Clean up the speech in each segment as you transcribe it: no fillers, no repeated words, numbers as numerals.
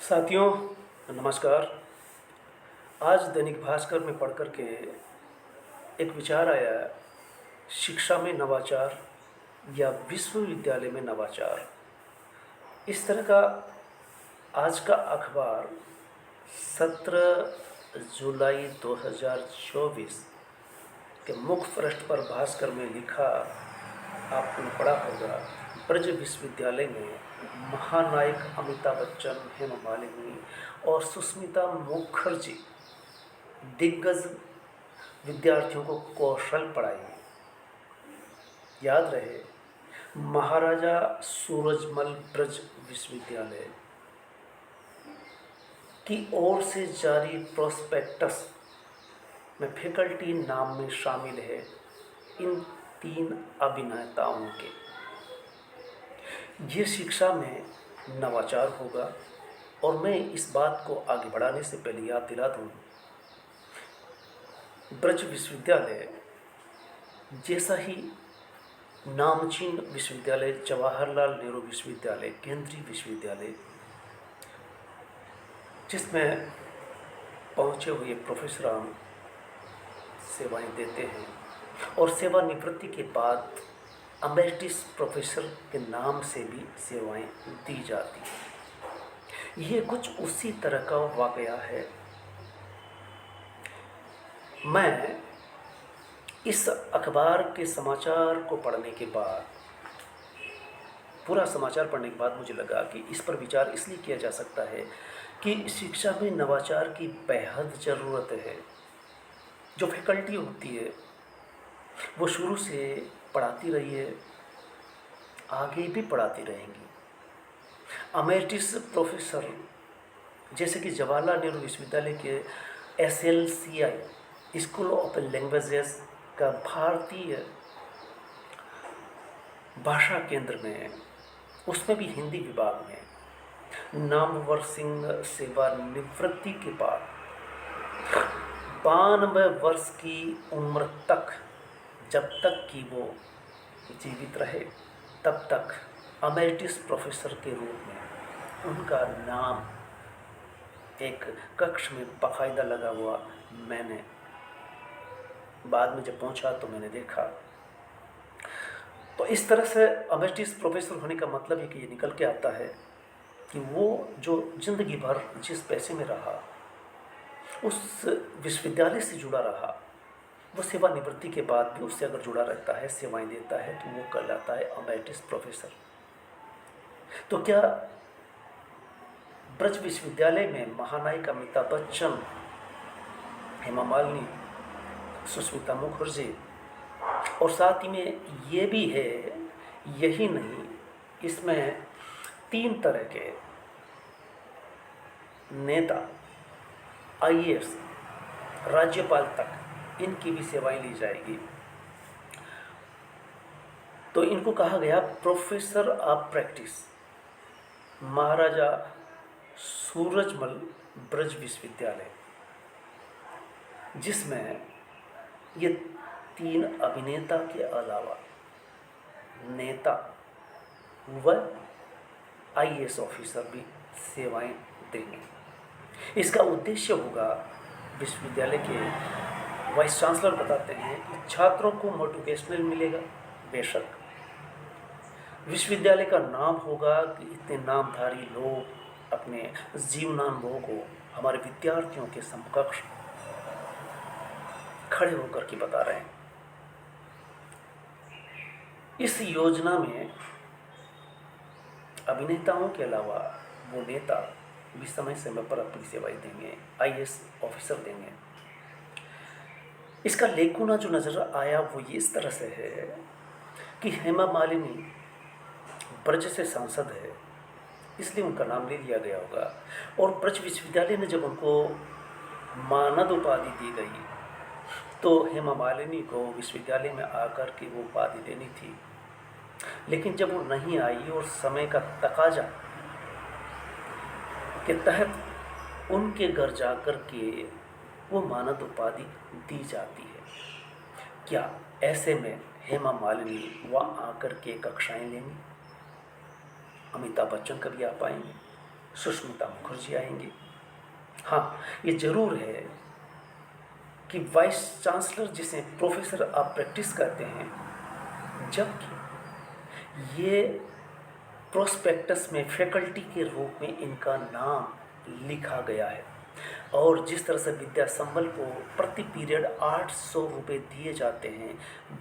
साथियों, नमस्कार। आज दैनिक भास्कर में पढ़ कर के एक विचार आया, शिक्षा में नवाचार या विश्वविद्यालय में नवाचार। इस तरह का आज का अखबार 17 जुलाई 2024 के मुख्य पृष्ठ पर भास्कर में लिखा, आपने पढ़ा होगा। ब्रज विश्वविद्यालय में महानायक अमिताभ बच्चन, हेमा मालिनी और सुष्मिता मुखर्जी दिग्गज विद्यार्थियों को कौशल पढ़ाएंगे। याद रहे, महाराजा सूरजमल ब्रज विश्वविद्यालय की ओर से जारी प्रोस्पेक्टस में फैकल्टी नाम में शामिल है इन 3 अभिनेताओं के। ये शिक्षा में नवाचार होगा। और मैं इस बात को आगे बढ़ाने से पहले याद दिला दूँ, ब्रज विश्वविद्यालय जैसा ही नामचीन विश्वविद्यालय जवाहरलाल नेहरू विश्वविद्यालय, केंद्रीय विश्वविद्यालय, जिसमें पहुँचे हुए प्रोफेसरान सेवाएं देते हैं और सेवानिवृत्ति के बाद अमेरिटिस प्रोफेसर के नाम से भी सेवाएं दी जाती हैं। ये कुछ उसी तरह का वाकया है। मैं इस अखबार के समाचार को पढ़ने के बाद, पूरा समाचार पढ़ने के बाद मुझे लगा कि इस पर विचार इसलिए किया जा सकता है कि शिक्षा में नवाचार की बेहद ज़रूरत है। जो फैकल्टी होती है वो शुरू से पढ़ाती रही है, आगे भी पढ़ाती रहेंगी। अमेरिटिस प्रोफेसर जैसे कि जवाहरलाल नेहरू विश्वविद्यालय के SLCI स्कूल ऑफ लैंग्वेजेस का भारतीय भाषा केंद्र में, उसमें भी हिंदी विभाग में नामवर सिंह सेवानिवृत्ति के बाद 92 वर्ष की उम्र तक, जब तक कि वो जीवित रहे तब तक अमेरिटिस प्रोफेसर के रूप में उनका नाम एक कक्ष में बाकायदा लगा हुआ मैंने बाद में जब पहुंचा तो मैंने देखा। तो इस तरह से अमेरिटिस प्रोफेसर होने का मतलब है कि ये निकल के आता है कि वो जो ज़िंदगी भर जिस पैसे में रहा, उस विश्वविद्यालय से जुड़ा रहा, वो सेवानिवृत्ति के बाद भी उससे अगर जुड़ा रहता है, सेवाएं देता है, तो वो कहलाता है अमेरिटिस प्रोफेसर। तो क्या ब्रज विश्वविद्यालय में महानायक अमिताभ बच्चन, हेमा मालिनी, सुष्मिता मुखर्जी और साथ ही में ये भी है, यही नहीं, इसमें 3 तरह के नेता, IAS, राज्यपाल तक, इनकी भी सेवाएं ली जाएगी। तो इनको कहा गया प्रोफेसर ऑफ प्रैक्टिस, महाराजा सूरजमल ब्रज विश्वविद्यालय, जिसमें ये 3 अभिनेता के अलावा नेता व IAS ऑफिसर भी सेवाएं देंगे। इसका उद्देश्य होगा, विश्वविद्यालय के वाइस चांसलर बताते हैं कि छात्रों को मोटिवेशनल मिलेगा। बेशक विश्वविद्यालय का नाम होगा कि इतने नामधारी लोग अपने जीवनानुभव को हमारे विद्यार्थियों के समकक्ष खड़े होकर के बता रहे हैं। इस योजना में अभिनेताओं के अलावा वो नेता भी समय समय पर अपनी सेवाएं देंगे, IAS ऑफिसर देंगे। इसका लेखुना जो नज़र आया वो ये इस तरह से है कि हेमा मालिनी ब्रज से सांसद है, इसलिए उनका नाम ले लिया गया होगा। और ब्रज विश्वविद्यालय ने जब उनको मानद उपाधि दी गई तो हेमा मालिनी को विश्वविद्यालय में आकर के वो उपाधि देनी थी, लेकिन जब वो नहीं आई और समय का तकाजा के तहत उनके घर जाकर के वो मानद उपाधि दी जाती है। क्या ऐसे में हेमा मालिनी वहाँ आकर के कक्षाएं लेंगी? अमिताभ बच्चन कभी आ पाएंगे? सुष्मिता मुखर्जी आएंगी। हाँ, ये जरूर है कि वाइस चांसलर जिसे प्रोफेसर आप प्रैक्टिस कहते हैं, जबकि ये प्रोस्पेक्टस में फैकल्टी के रूप में इनका नाम लिखा गया है। और जिस तरह से विद्या संबल को प्रति पीरियड 800 रुपये दिए जाते हैं,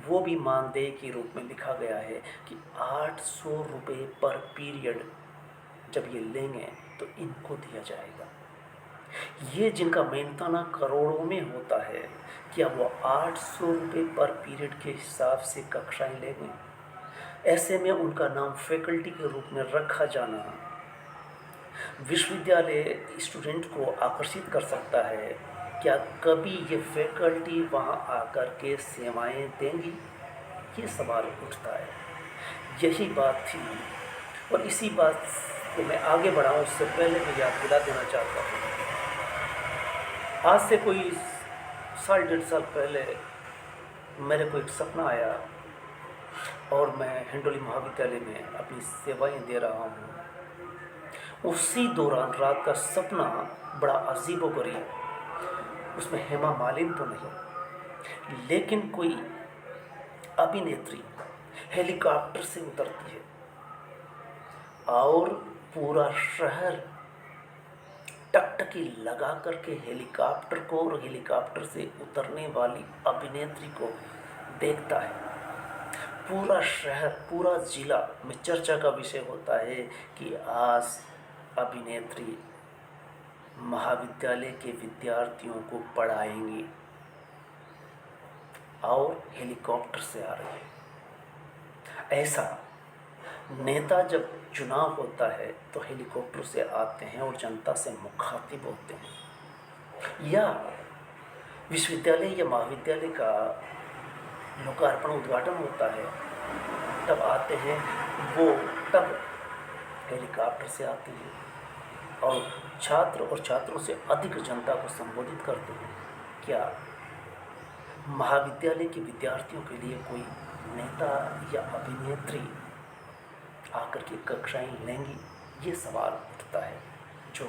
वो भी मानदेय के रूप में लिखा गया है कि 800 रुपये पर पीरियड जब ये लेंगे तो इनको दिया जाएगा। ये जिनका मेहनताना करोड़ों में होता है, क्या वो 800 रुपये पर पीरियड के हिसाब से कक्षाएं लेंगे? ऐसे में उनका नाम फैकल्टी के रूप में रखा जाना विश्वविद्यालय स्टूडेंट को आकर्षित कर सकता है। क्या कभी ये फैकल्टी वहाँ आकर के सेवाएं देंगी? ये सवाल उठता है। यही बात थी, और इसी बात को मैं आगे बढ़ाऊँ उससे पहले मैं याद दिला देना चाहता हूँ, आज से कोई 1.5 साल पहले मेरे को एक सपना आया और मैं हिंडोली महाविद्यालय में अपनी सेवाएं दे रहा हूँ। उसी दौरान रात का सपना बड़ा अजीबोगरीब, उसमें हेमा मालिनी तो नहीं, लेकिन कोई अभिनेत्री हेलीकॉप्टर से उतरती है और पूरा शहर टकटकी लगा करके हेलीकॉप्टर को और हेलीकॉप्टर से उतरने वाली अभिनेत्री को देखता है। पूरा शहर, पूरा जिला में चर्चा का विषय होता है कि आज अभिनेत्री महाविद्यालय के विद्यार्थियों को पढ़ाएंगी और हेलीकॉप्टर से आ रही है। ऐसा नेता जब चुनाव होता है तो हेलीकॉप्टर से आते हैं और जनता से मुखातिब होते हैं। या विश्वविद्यालय या महाविद्यालय का लोकार्पण उद्घाटन होता है, तब आते हैं वो, तब हेलीकॉप्टर से आते हैं और छात्र और छात्रों से अधिक जनता को संबोधित करते हैं। क्या महाविद्यालय के विद्यार्थियों के लिए कोई नेता या अभिनेत्री आकर के कक्षाएं लेंगी? ये सवाल उठता है, जो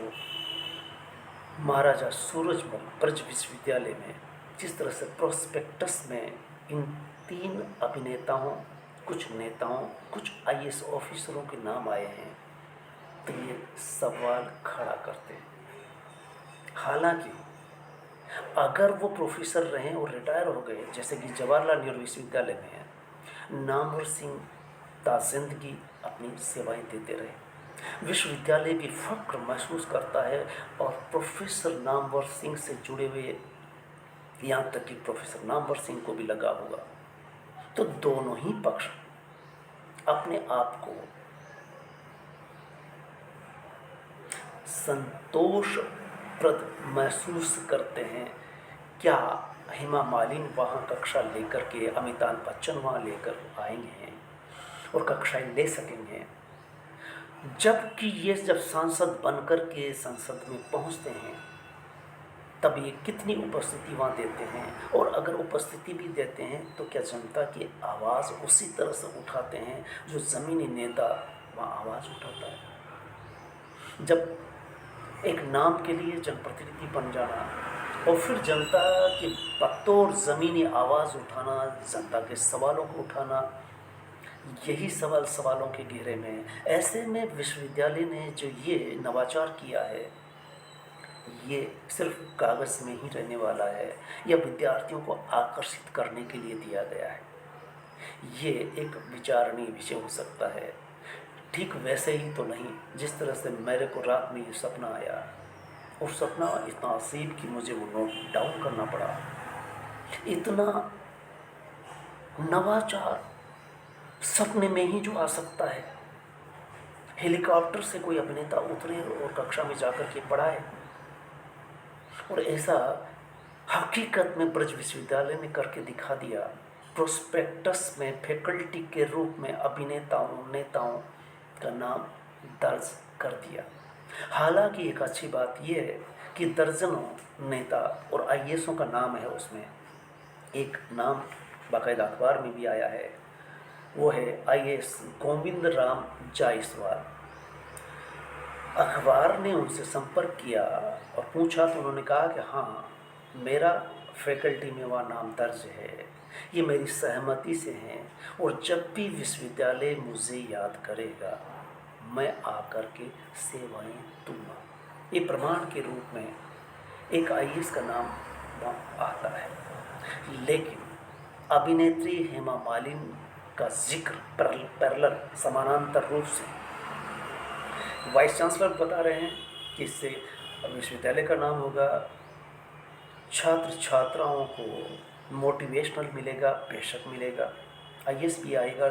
महाराजा सूरजमल ब्रज विश्वविद्यालय में जिस तरह से प्रोस्पेक्टस में इन 3 अभिनेताओं, कुछ नेताओं, कुछ आईएएस ऑफिसरों के नाम आए हैं, तो ये सवाल खड़ा करते हैं। हालांकि अगर वो प्रोफेसर रहे और रिटायर हो गए, जैसे कि जवाहरलाल नेहरू विश्वविद्यालय में है, नामवर सिंह ताजिंदगी अपनी सेवाएं देते रहे, विश्वविद्यालय भी फक्र महसूस करता है और प्रोफेसर नामवर सिंह से जुड़े हुए, यहाँ तक कि प्रोफेसर नामवर सिंह को भी लगा होगा, तो दोनों ही पक्ष अपने आप को संतोषप्रद महसूस करते हैं। क्या हेमा मालिनी वहाँ कक्षा लेकर के, अमिताभ बच्चन वहाँ लेकर आएंगे और कक्षाएं ले सकेंगे? जबकि ये जब सांसद बनकर के संसद में पहुँचते हैं, तब ये कितनी उपस्थिति वहाँ देते हैं, और अगर उपस्थिति भी देते हैं तो क्या जनता की आवाज़ उसी तरह से उठाते हैं जो ज़मीनी नेता वहाँ आवाज़ उठाता है? जब एक नाम के लिए जनप्रतिनिधि बन जाना और फिर जनता की बतौर ज़मीनी आवाज़ उठाना, जनता के सवालों को उठाना, यही सवालों के घेरे में। ऐसे में विश्वविद्यालय ने जो ये नवाचार किया है, ये सिर्फ कागज़ में ही रहने वाला है या विद्यार्थियों को आकर्षित करने के लिए दिया गया है? ये एक विचारणीय विषय हो सकता है। ठीक वैसे ही तो नहीं जिस तरह से मेरे को रात में ये सपना आया, और सपना इतना अजीब कि मुझे वो नोट डाउन करना पड़ा। इतना नवाचार सपने में ही जो आ सकता है, हेलीकॉप्टर से कोई अभिनेता उतरे और कक्षा में जाकर के पढ़ाए, और ऐसा हकीकत में ब्रज विश्वविद्यालय ने करके दिखा दिया। प्रोस्पेक्टस में फैकल्टी के रूप में अभिनेताओं, नेताओं का नाम दर्ज कर दिया। हालांकि एक अच्छी बात यह है कि दर्जनों नेता और आईएएसों का नाम है उसमें। एक नाम बाकायदा अखबार में भी आया है, वो है आईएएस गोविंद राम जायसवाल। अखबार ने उनसे संपर्क किया और पूछा तो उन्होंने कहा कि हाँ, मेरा फैकल्टी में वह नाम दर्ज है, ये मेरी सहमति से हैं और जब भी विश्वविद्यालय मुझे याद करेगा मैं आकर के सेवाएं दूंगा। ये प्रमाण के रूप में एक आईएएस का नाम आता है। लेकिन अभिनेत्री हेमा मालिनी का जिक्र पैरेलल समानांतर रूप से वाइस चांसलर बता रहे हैं कि इससे विश्वविद्यालय का नाम होगा, छात्र छात्राओं को मोटिवेशनल मिलेगा, बेशक मिलेगा, आईएएस भी आएगा,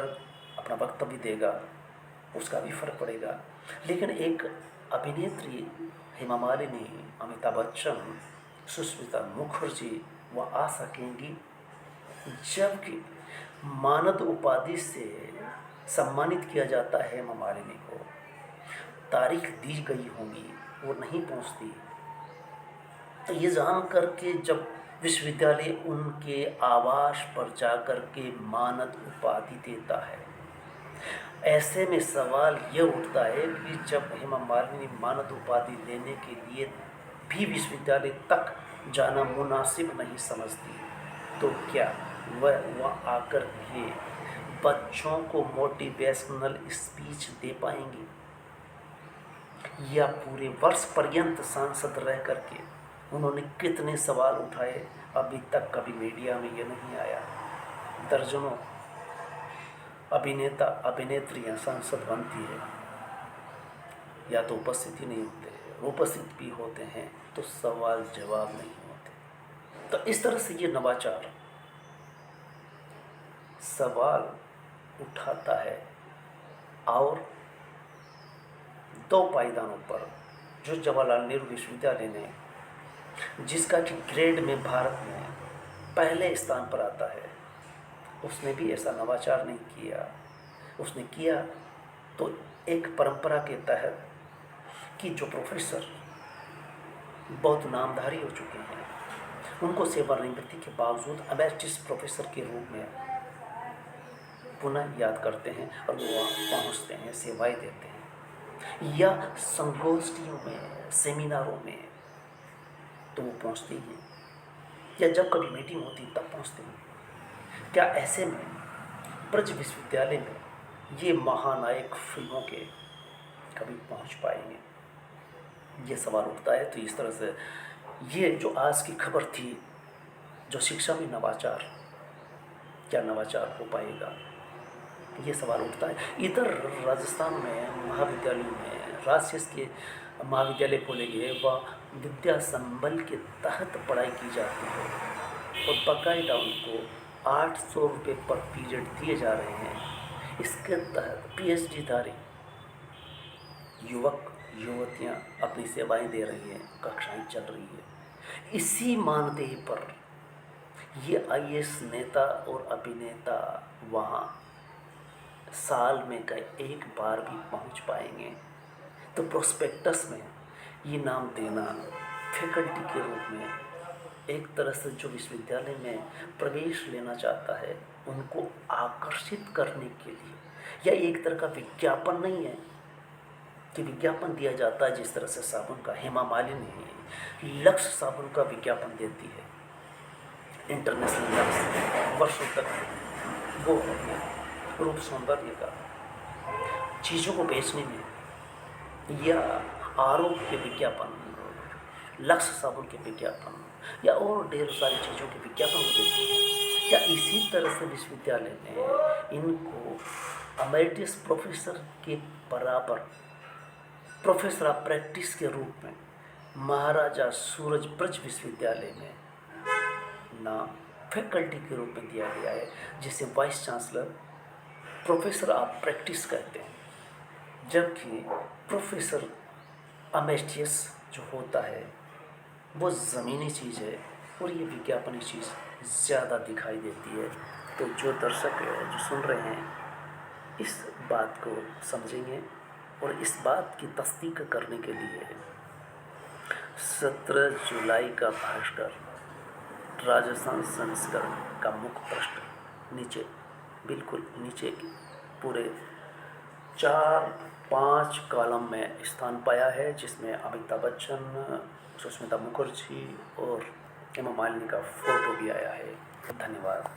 अपना वक्तव्य देगा, उसका भी फर्क पड़ेगा। लेकिन एक अभिनेत्री हेमा मालिनी, अमिताभ बच्चन, सुष्मिता मुखर्जी वह आ सकेंगी, जबकि मानद उपाधि से सम्मानित किया जाता है हेमा मालिनी को, तारीख दी गई होगी, वो नहीं पहुंचती। तो ये जान कर के जब विश्वविद्यालय उनके आवास पर जाकर के मानद उपाधि देता है, ऐसे में सवाल ये उठता है कि जब हेमा मालिनी मानद उपाधि लेने के लिए भी विश्वविद्यालय तक जाना मुनासिब नहीं समझती, तो क्या वह आकर के बच्चों को मोटिवेशनल स्पीच दे पाएंगी, या पूरे वर्ष पर्यंत सांसद रह करके उन्होंने कितने सवाल उठाए, अभी तक कभी मीडिया में ये नहीं आया। दर्जनों अभिनेता अभिनेत्रियां सांसद बनती है, या तो उपस्थित ही नहीं होते, उपस्थित भी होते हैं तो सवाल जवाब नहीं होते। तो इस तरह से ये नवाचार सवाल उठाता है और 2 पायदानों पर जो जवाहरलाल नेहरू विश्वविद्यालय ने, जिसका कि ग्रेड में भारत में पहले स्थान पर आता है, उसने भी ऐसा नवाचार नहीं किया। उसने किया तो एक परंपरा के तहत कि जो प्रोफेसर बहुत नामधारी हो चुके हैं, उनको सेवानिवृत्ति के बावजूद एमेरिटस प्रोफेसर के रूप में पुनः याद करते हैं और वो वहाँ पहुँचते हैं, सेवाएं देते हैं, या संगोष्ठियों में, सेमिनारों में तो वो पहुँचते हैं, या जब कभी मीटिंग होती तब पहुँचते हैं। क्या ऐसे में ब्रज विश्वविद्यालय में ये महानायक फिल्मों के कभी पहुँच पाएंगे, ये सवाल उठता है। तो इस तरह से ये जो आज की खबर थी, जो शिक्षा में नवाचार, क्या नवाचार हो पाएगा, ये सवाल उठता है। इधर राजस्थान में महाविद्यालयों में राजशेष के महाविद्यालय खोले गए, वह विद्या संबल के तहत पढ़ाई की जाती है और बाकायदा उनको 800 रुपये पर पीरियड दिए जा रहे हैं। इसके तहत पीएचडीधारी युवक युवतियां अपनी सेवाएं दे रही हैं, कक्षाएं चल रही है। इसी मानदेय पर ये आईएएस नेता और अभिनेता वहाँ साल में कई एक बार भी पहुँच पाएंगे। तो प्रोस्पेक्टस में ये नाम देना फैकल्टी के रूप में, एक तरह से जो विश्वविद्यालय में प्रवेश लेना चाहता है उनको आकर्षित करने के लिए, या एक तरह का विज्ञापन नहीं है कि विज्ञापन दिया जाता है जिस तरह से साबुन का, हेमा मालिनी लक्स साबुन का विज्ञापन देती है, इंटरनेशनल लक्स, वर्षों तक वो अपने रूप सौंदर्य का चीज़ों को बेचने में, या आरोग्य के विज्ञापन, लक्स साबुन के विज्ञापन, या और ढेर सारी चीज़ों के विज्ञापन को देती है। क्या इसी तरह से विश्वविद्यालय में इनको एमेरिटस प्रोफेसर के बराबर प्रोफेसर ऑफ प्रैक्टिस के रूप में महाराजा सूरजब्रज विश्वविद्यालय में नाम फैकल्टी के रूप में दिया गया है, जिसे vice chancellor professor of practice कहते हैं, जबकि प्रोफेसर एमेरिटस जो होता है वो ज़मीनी चीज़ है और ये विज्ञापनी चीज़ ज़्यादा दिखाई देती है। तो जो दर्शक है, जो सुन रहे हैं, इस बात को समझेंगे और इस बात की तस्दीक करने के लिए 17 जुलाई का भास्कर राजस्थान संस्करण का मुख्य पृष्ठ नीचे, बिल्कुल नीचे पूरे 4 5 कॉलम में स्थान पाया है, जिसमें अमिताभ बच्चन, सुष्मिता मुखर्जी और हेमा मालिनी का फोटो भी आया है। धन्यवाद।